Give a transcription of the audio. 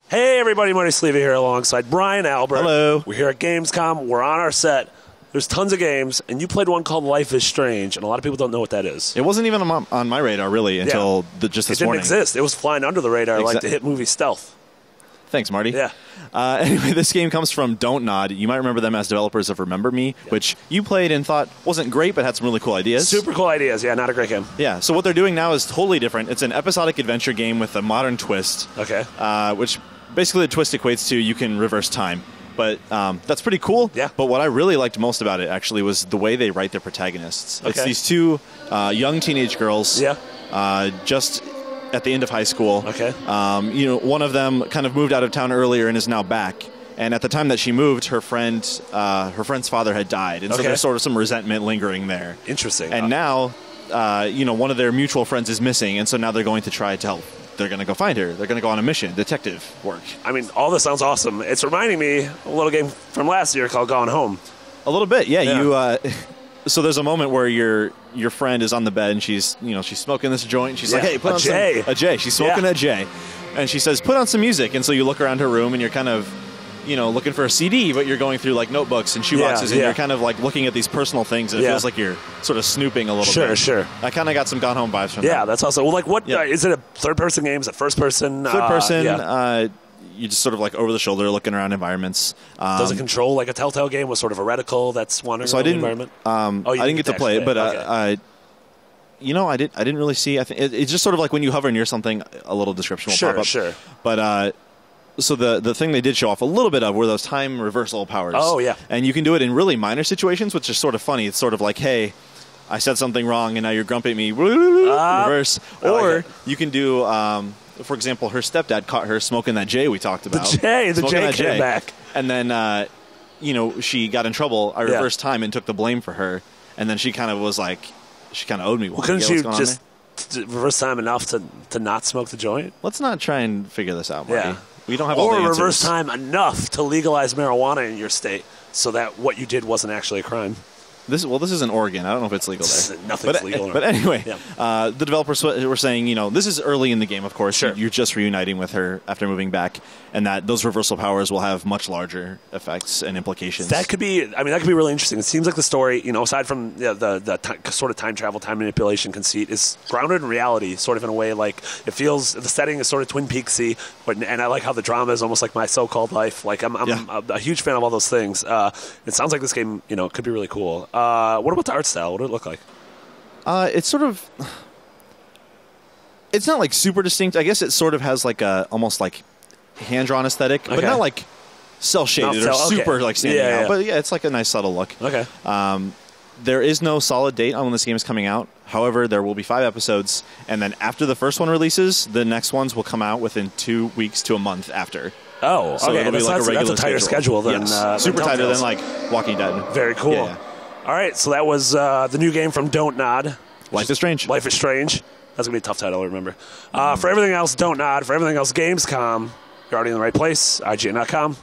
Hey everybody, Marty Sleva here alongside Brian Albert. Hello. We're here at Gamescom. We're on our set. There's tons of games, and you played one called Life is Strange, and a lot of people don't know what that is. It wasn't even on my radar, really, until just this morning. It didn't exist. It was flying under the radar like the hit movie Stealth. Thanks, Marty. Yeah. Anyway, this game comes from Don't Nod. You might remember them as developers of Remember Me, which you played and thought wasn't great, but had some really cool ideas. Super cool ideas. Yeah, not a great game. Yeah, so what they're doing now is totally different. It's an episodic adventure game with a modern twist. Okay. Which basically the twist equates to you can reverse time. But that's pretty cool. Yeah. But what I really liked most about it, actually, was the way they write their protagonists. Okay. It's these two young teenage girls. Yeah. Just at the end of high school. Okay. One of them kind of moved out of town earlier and is now back. And at the time that she moved, her friend's father had died, and so there's sort of some resentment lingering there. Interesting. And now, one of their mutual friends is missing, and so now they're going to try to help. They're going to go find her. They're going to go on a mission, detective work. I mean, all this sounds awesome. It's reminding me of a little game from last year called Gone Home. A little bit, yeah. You. So there's a moment where your friend is on the bed and she's smoking this joint. She's like, "Hey, put on a J." She's smoking a J, and she says, "Put on some music." And so you look around her room and you're kind of, looking for a CD, but you're going through like notebooks and shoeboxes, and you're kind of like looking at these personal things. And it feels like you're sort of snooping a little bit. Sure. I kind of got some Gone Home vibes from that. Yeah, that's awesome. Well, like what is it? A third-person game? Is it first-person? Third person. You just sort of like over the shoulder looking around environments. Does it control like a Telltale game with sort of a reticle that's wandering around the environment? I didn't get to play it, but I didn't really see. I think it's just sort of like when you hover near something, a little description will pop up. Sure. But so the thing they did show off a little bit of were those time reversal powers. Oh yeah, and you can do it in really minor situations, which is sort of funny. It's sort of like, hey, I said something wrong, and now you're grumpy at me. Reverse, or you can do. For example, her stepdad caught her smoking that J we talked about. The J came back. And then, she got in trouble. I reversed time and took the blame for her. And then she kind of was like, she kind of owed me one. Well, couldn't you just reverse time enough to not smoke the joint? Let's not try and figure this out, Marty. Yeah. We don't have all the answers. Or reverse time enough to legalize marijuana in your state so that what you did wasn't actually a crime. This is in Oregon. I don't know if it's legal there. Nothing's legal. But anyway, the developers were saying, this is early in the game, of course. Sure. You're just reuniting with her after moving back, and that those reversal powers will have much larger effects and implications. That could be really interesting. It seems like the story, aside from the sort of time travel, time manipulation conceit, is grounded in reality, sort of in a way like it feels. The setting is sort of Twin Peaksy, and I like how the drama is almost like My So-Called Life. Like I'm a huge fan of all those things. It sounds like this game, could be really cool. What about the art style? What did it look like? It's sort of... It's not like super distinct. I guess it sort of has like a almost like hand-drawn aesthetic, but not like cel-shaded or super like standing out. But yeah, it's like a nice subtle look. Okay. There is no solid date on when this game is coming out. However, there will be 5 episodes, and then after the first one releases, the next ones will come out within 2 weeks to a month after. Oh, so okay. It'll be like a regular that's a tighter schedule than super tighter than like Walking Dead. Very cool. Yeah. All right, so that was the new game from Don't Nod. Life is Strange. Life is Strange. That's going to be a tough title to remember. For everything else, Don't Nod. For everything else, Gamescom. You're already in the right place. IGN.com.